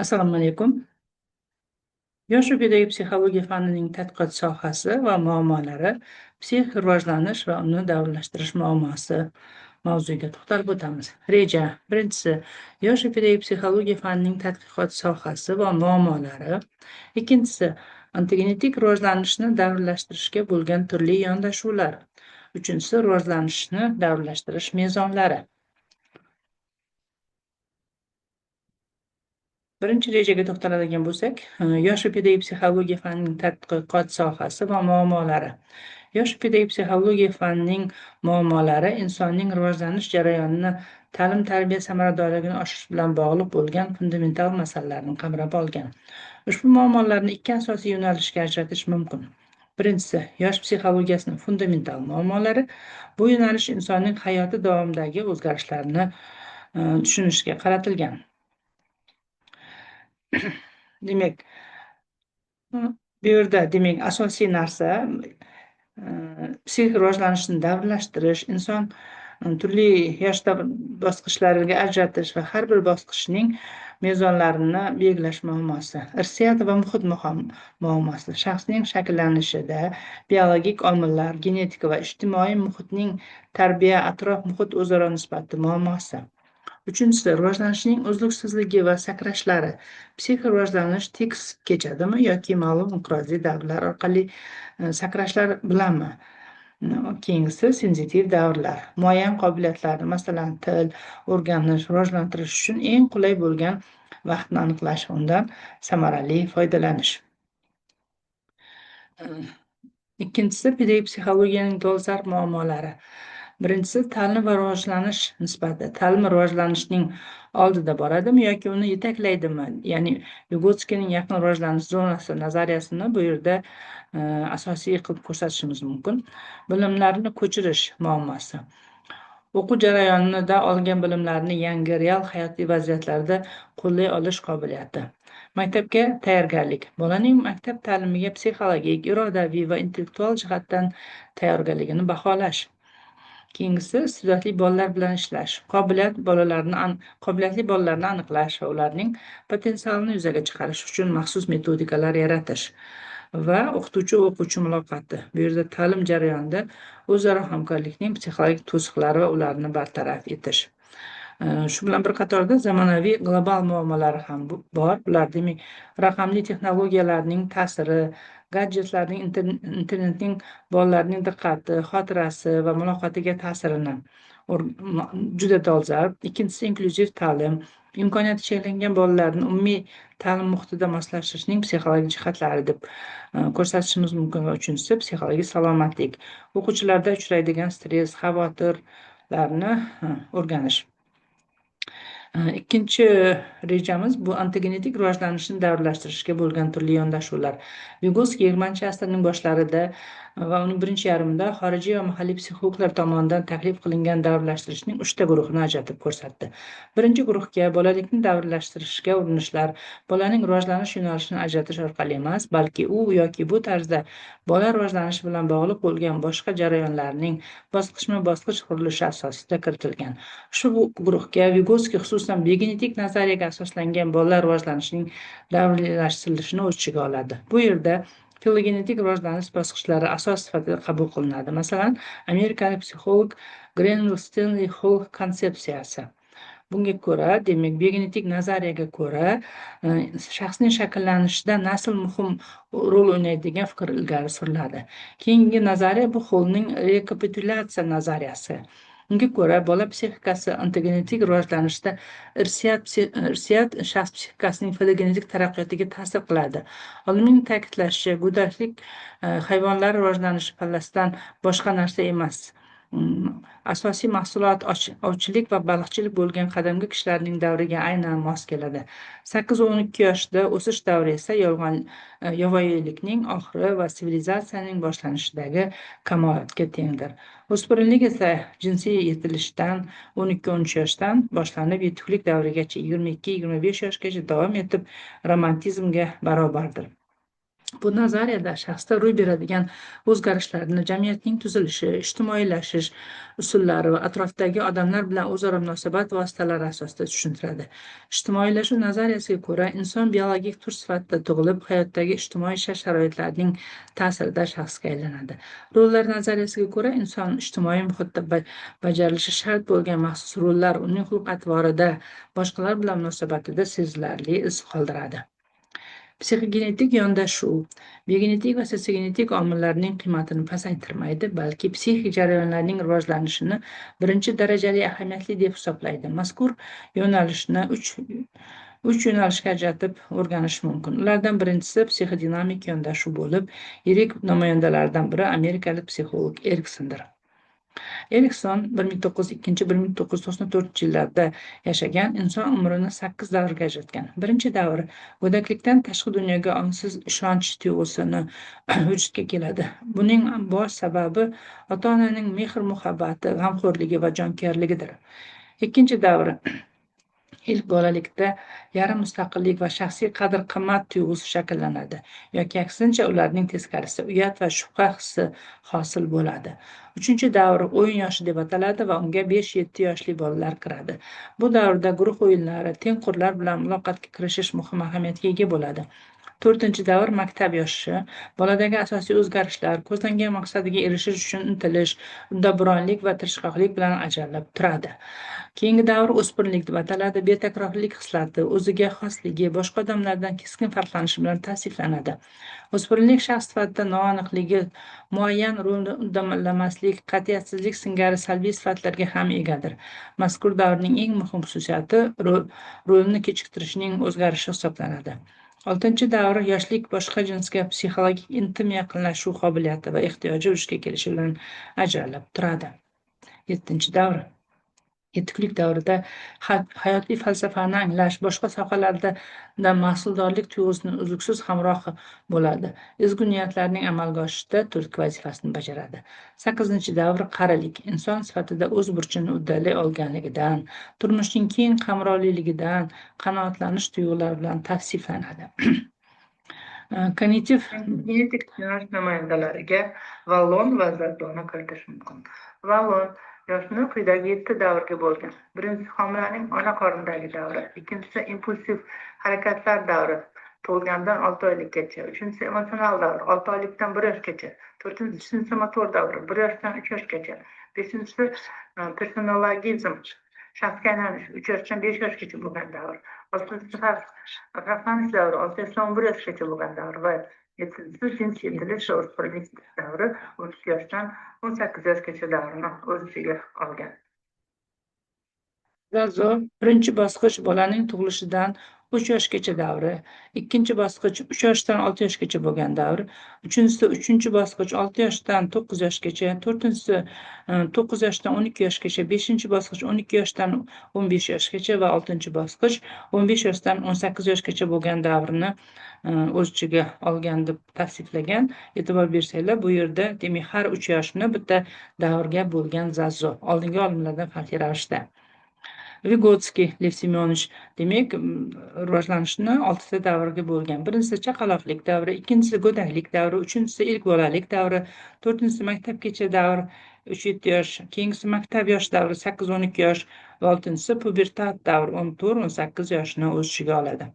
Assalomu alaykum. Yosh va pedagog psixologiya fanining tadqiqot sohasi va muammolari, psixik rivojlanish va uni davrlashtirish muammosi mavzuiga to'xtalib o'tamiz. Reja. Birinchisi, yosh va pedagog psixologiya fanining tadqiqot sohasi va muammolari. Ikkinchisi, ontogenetik rivojlanishni davrlashtirishga bo'lgan turli yondashuvlar. Uchinchisi, rivojlanishni davrlashtirish mezonlari. Birinchi rejaga to'xtaladigan bo'lsak, yosh va pedagog psixologiya fanining tadqiqot sohasi va muammolari. Yosh va pedagog psixologiya fanining muammolari insonning rivojlanish jarayonini, ta'lim-tarbiya samaradorligini oshirish bilan bog'liq bo'lgan fundamental masalalarni qamrab olgan. Ushbu muammolarni ikki asosiy yo'nalishga ajratish mumkin. Birinchisi, yosh psixologiyasining fundamental muammolari. Bu yo'nalish insonning hayoti davomidagi o'zgarishlarni tushunishga qaratilgan. Demak, bu yerda asosiy narsa psixik rivojlanishni davrlashtirish, inson turli yosh bosqichlariga ajratish va har bir bosqichning mezonlarini belgilash muammosi. Irsiyat va muhit muammosi. Shaxsning shakllanishida biologik omillar, genetika va ijtimoiy muhitning tarbiya, atrof muhit o'zaro nisbati muammosi. Uchinchisi, rivojlanishning uzluksizligi va sakrashlari. Psixik rivojlanish tekis kechadimi yoki ma'lum inqirozli davrlar orqali sakrashlar bilanmi? Keyingisi, senzitiv davrlar. Muayyan qobiliyatlarni, masalan, til, o'rganish, rivojlantirish uchun eng qulay bo'lgan vaqtni aniqlash, undan samarali foydalanish. Ikkinchisi, pedagog psixologiyaning dolzarb muammolari. Birinchisi, ta'lim va rivojlanish nisbati. Ta'lim rivojlanishning oldida boradimi yoki uni yetaklaydimi? Ya'ni Vygotskyning yaqin rivojlanish zonasi nazariyasini bu yerda asosiy qilib ko'rsatishimiz mumkin. Bilimlarni ko'chirish muammosi. O'quv jarayonida olgan bilimlarni yangi real hayotiy vaziyatlarda qo'llay olish qobiliyati. Maktabga tayyorgarlik. Bolaning maktab ta'limiga psixologik, irodaviy va intellektual jihatdan tayyorgarligini baholash. Keyingisi, iste'dodli bolalar bilan ishlash. Qobiliyatli bolalarni aniqlash va ularning potensialini yuzaga chiqarish uchun maxsus metodikalar yaratish va o'qituvchi-o'quvchi muloqoti. Bu yerda ta'lim jarayonida o'zaro hamkorlikning psixologik to'siqlari va ularni bartaraf etish. Shu bilan bir qatorda zamonaviy global muammolari ham bor. Bular raqamli texnologiyalarning ta'siri, gadjetlarning, internetning bolalarning diqqati, xotirasi va muloqotiga ta'sirini juda dolzarb. Ikkinchisi, inklyuziv ta'lim. Imkoniyati cheklangan bolalarni umumiy ta'lim muhitida moslashtirishning psixologik jihatlari deb ko'rsatishimiz mumkin. Va uchinchisi, psixologik salomatlik. O'quvchilarda uchraydigan stress, xavotirlarni o'rganish. Ikkinchi rejamiz bu ontogenetik rivojlanishni davrlashtirishga bo'lgan turli yondashuvlar. Vygotsky 20-asrning boshlarida va uning birinchi yarmida xorijiy va mahalliy psixologlar tomonidan taklif qilingan davrlashtirishning 3 ta guruhini ajratib ko'rsatdi. Birinchi guruhga bolalikni davrlashtirishga urinishlar bolaning rivojlanish yo'nalishini ajratish orqali emas, balki u yoki bu tarzda bola rivojlanishi bilan bog'liq bo'lgan boshqa jarayonlarning bosqichma-bosqich qurilishi asosida kiritilgan. Shu guruhga Vygotsky xususan biogenetik nazariyaga asoslangan bolalar rivojlanishining davrlashtirilishini o'z ichiga oladi. Bu yerda filogenetik rivojlanish bosqichlari asos sifatida qabul qilinadi. Masalan, amerikalik psixolog Grenville Stanley Hall konsepsiyasi. Bunga ko'ra, biogenetik nazariyaga ko'ra, shaxsning shakllanishida nasl muhim rol o'ynaydi degan fikr ilgari suriladi. Keyingi nazariya bu Hallning rekapitulyatsiya nazariyasi. Unga ko'ra, bola psixikasi ontogenetik rivojlanishda irsiyat shaxs psixikasining filogenetik taraqqiyotiga ta'sir qiladi. Olimning ta'kidlashicha, go'daklik hayvonlar rivojlanishi pallasidan boshqa narsa emas. Asosiy mahsulot ovchilik va baliqchilik bo'lgan qadimgi kishilarning davriga aynan mos keladi. 8-12 yoshda o'sish davri esa yovvoyilikning oxiri va sivilizatsiyaning boshlanishidagi kamolotga tengdir. O'spirinlik esa jinsiy yetilishdan 12-13 yoshdan boshlanib yetuklik davrigacha 22-25 yoshgacha davom etib romantizmga barobardir. Bu nazariyada shaxsda ro'y beradigan o'zgarishlarni, jamiyatning tuzilishi, ijtimoiylashish usullari va atrofdagi odamlar bilan o'zaro munosabat vositalari asosida tushuntiradi. Ijtimoiylashuv nazariyasiga ko'ra, inson biologik tur sifatida tug'ilib, hayotdagi ijtimoiy shart-sharoitlarning ta'sirida shaxsga aylanadi. Rollar nazariyasiga ko'ra, inson ijtimoiy muhitda bajarilishi shart bo'lgan maxsus rollar uning xulq-atvorida, boshqalar bilan munosabatida sezilarli iz qoldiradi. Psixogenetik yondashuv biogenetik va sosiogenetik omillarning qiymatini pasaytirmaydi, balki psixik jarayonlarning rivojlanishini birinchi darajali ahamiyatli deb hisoblaydi. Mazkur yo'nalishni uch yo'nalishga ajratib o'rganish mumkin. Ulardan birinchisi psixodinamik yondashuv bo'lib, yirik namoyandalaridan biri amerikalik psixolog Eriksondir. Erikson 1902-1994 yillarda yashagan, inson umrini 8 davrga ajratgan. Birinchi davr go'daklikdan tashqi dunyoga ongsiz ishonch tuyg'usini vujudga keladi. Buning bosh sababi ota-onaning mehr-muhabbati, g'amxo'rligi va jonkuyarligidir. Ikkinchi davr ilk bolalikda yarim mustaqillik va shaxsiy qadr-qimmat tuyg'usi shakllanadi, yoki aksincha ularning teskarisi uyat va shubha hissi hosil bo'ladi. Uchinchi davr o'yin yoshi deb ataladi va unga 5-7 yoshli bolalar kiradi. Bu davrda guruh o'yinlari, tengqurlar bilan muloqotga kirishish muhim ahamiyatga ega bo'ladi. To'rtinchi davr maktab yoshi. Boladagi asosiy o'zgarishlar ko'zlangan maqsadiga erishish uchun intilish, uddaburonlik va tirishqoqlik bilan ajralib turadi. Keyingi davr o'spirinlik deb ataladi. Betakrorlik hislati, o'ziga xosligi, boshqa odamlardan keskin farqlanishi bilan tavsiflanadi. O'spirinlik shaxs sifatida noaniqligi, muayyan rolni uddallamaslik, qat'iyatsizlik singari salbiy sifatlarga ham egadir. Mazkur davrning eng muhim xususiyati rolni kechiktirishning o'zgarishi hisoblanadi. Oltinchi davr yoshlik boshqa jinsga psixologik intim yaqinlashuv qobiliyati va ehtiyoji vujudga kelishi bilan ajralib turadi. Yettinchi davr yetuklik davrida hayotiy falsafani anglash, boshqa sohalarda mahsuldorlik tuyg'usining uzluksiz hamrohi bo'ladi. Ezgu niyatlarning amalga oshishida turtki vazifasini bajaradi. 8-davr qarilik. Inson sifatida o'z burchini uddalay olganligidan, turmushning keng qamrovliligidan, qanoatlanish tuyg'ulari bilan tavsiflanadi. Kognitiv genetik namoyandalariga Vallon va Zardoni kiritish mumkin. Vallon yoshni quyidagi 7 davrga bo'lgan. Birinchisi homilaning ona qornidagi davri, ikkinchisi impulsiv harakatlar davri, tug'ilgandan 6 oylikgacha, uchinchisi emotsional davr, 6 oylikdan 1 yoshgacha, to'rtinchisi motor davri, 1 yoshdan 3 yoshgacha, beshinchisi personologizm, shaxsga aylanish, 3 yoshdan 5 yoshgacha bo'lgan davr, oltinchisi farqlanish davri, 6 yoshdan 11 yoshgacha bo'lgan davr va yettinchisi jins yetilish va o'spirinlik davri 12 yoshdan 18 yoshgacha davrini o'z ichiga olgan. Zazo birinchi bosqich bolaning tug'ilishidan 3 yoshgacha davri, ikkinchi bosqich 3 yoshdan 6 yoshgacha bo'lgan davr, uchinchisi 3-chi bosqich 6 yoshdan 9 yoshgacha, to'rtinchisi 9 yoshdan 12 yoshgacha, 5-chi bosqich 12 yoshdan 15 yoshgacha va 6-chi bosqich 15 yoshdan 18 yoshgacha bo'lgan davrni o'z ichiga olgan deb tavsiflagan. E'tibor bersanglar, bu yerda demak har 3 yoshni bitta davrga bo'lgan Zazo oldingi olimlardan farqli ravishda. Vygotsky, Lev Semyonovich demak rivojlanishni 6 ta davrga bo'lgan. Birinchisi chaqaloqlik davri, ikkinchisi go'daklik davri, uchinchisi ilk bolalik davri, to'rtinchisi maktabgacha davr 3-7 yosh, keyingisi maktab yosh davri 8-12 yosh va oltinchisi pubertat davri 14-18 yoshni o'z ichiga oladi.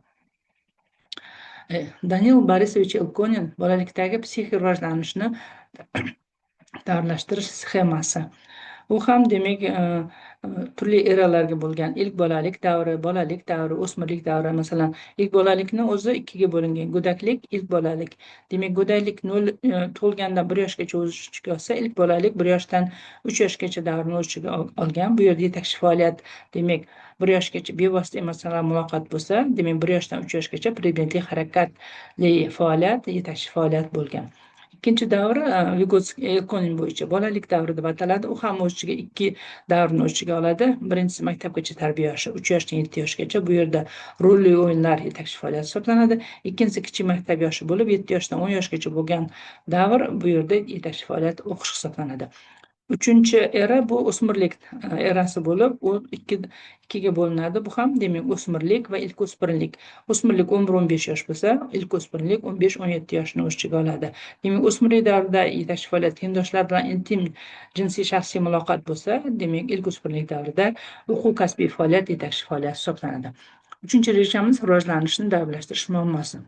Danil Borisovich Ilkonin bolalikdagi psixik rivojlanishni davrlashtirish sxemasi. U ham demak turli eralarga bo'lgan ilk bolalik davri, o'smirlik davri, masalan, ilk bolalikni o'zi 2 ga bo'lingan. Go'daklik, ilk bolalik. Demak, go'daklik 0 tug'ilgandan 1 yoshgacha o'z ichiga olsa, ilk bolalik 1 yoshdan 3 yoshgacha davrini o'z ichiga olgan. Bu yerda yetakchi faoliyat demak 1 yoshgacha bevosita emotsional muloqot bo'lsa, demak 1 yoshdan 3 yoshgacha predmetli harakatli faoliyat yetakchi faoliyat bo'lgan. Ikkinchi davri Vygotsky Ilkonin bo'yicha bolalik davri deb ataladi. U ham o'z ichiga 2 davrni o'z ichiga oladi. Birinchisi maktabgacha tarbiya yoshi 3 yoshdan 7 yoshgacha. Bu yerda rolli o'yinlar yetakchi faoliyat hisoblanadi. Ikkinchisi kichik maktab yoshi bo'lib 7 yoshdan 10 yoshgacha bo'lgan davr. Bu yerda yetakchi faoliyat o'qish hisoblanadi. Uchinchi era bu o'smirlik erasi bo'lib, u ikkiga bo'linadi. Bu ham demak o'smirlik va ilk o'spirinlik. O'smirlik 11-15 yosh bo'lsa, ilk o'spirinlik 15-17 yoshni o'z ichiga oladi. Demak, o'smirlik davrida yetakchi faoliyat tengdoshlar bilan intim jinsiy shaxsiy muloqot bo'lsa, demak, ilk o'smirlik davrida o'quv kasbiy faoliyat yetakchi faoliyat hisoblanadi. Uchinchi rejamiz rivojlanishni davrlashtirish muammosi.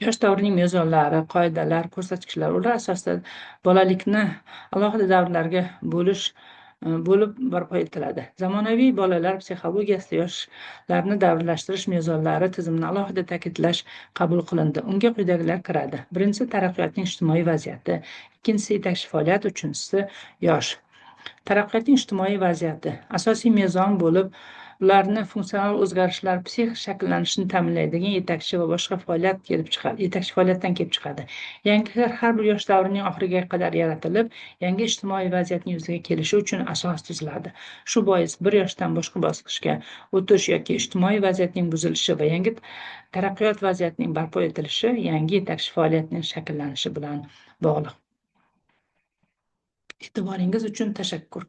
Yosh davrining mezonlari, qoidalar, ko'rsatkichlar, ular asosida bolalikni alohida davrlarga bo'lib barpo etiladi. Zamonaviy bolalar psixologiyasida yoshlarni davrlashtirish mezonlari tizimini alohida ta'kidlash qabul qilindi. Unga quyidagilar kiradi. Birinchisi taraqqiyotning ijtimoiy vaziyati, ikkinchisi yetakchi faoliyat, uchinchisi yosh. Taraqqiyotning ijtimoiy vaziyati asosiy mezon bo'lib, ularni funksional o'zgarishlar psixik shakllanishini ta'minlaydigan yetakchi va boshqa faoliyat kelib chiqadi. Yetakchi faoliyatdan kelib chiqadi. Yangiliklar har bir yosh davrining oxiriga qadar yaratilib, yangi ijtimoiy vaziyatning yuzaga kelishi uchun asos tuziladi. Shu bois bir yoshdan boshqa bosqichga o'tish yoki ijtimoiy vaziyatning buzilishi va yangi taraqqiyot vaziyatining barpo etilishi yangi yetakchi faoliyatning shakllanishi bilan bog'liq. E'tiboringiz uchun tashakkur.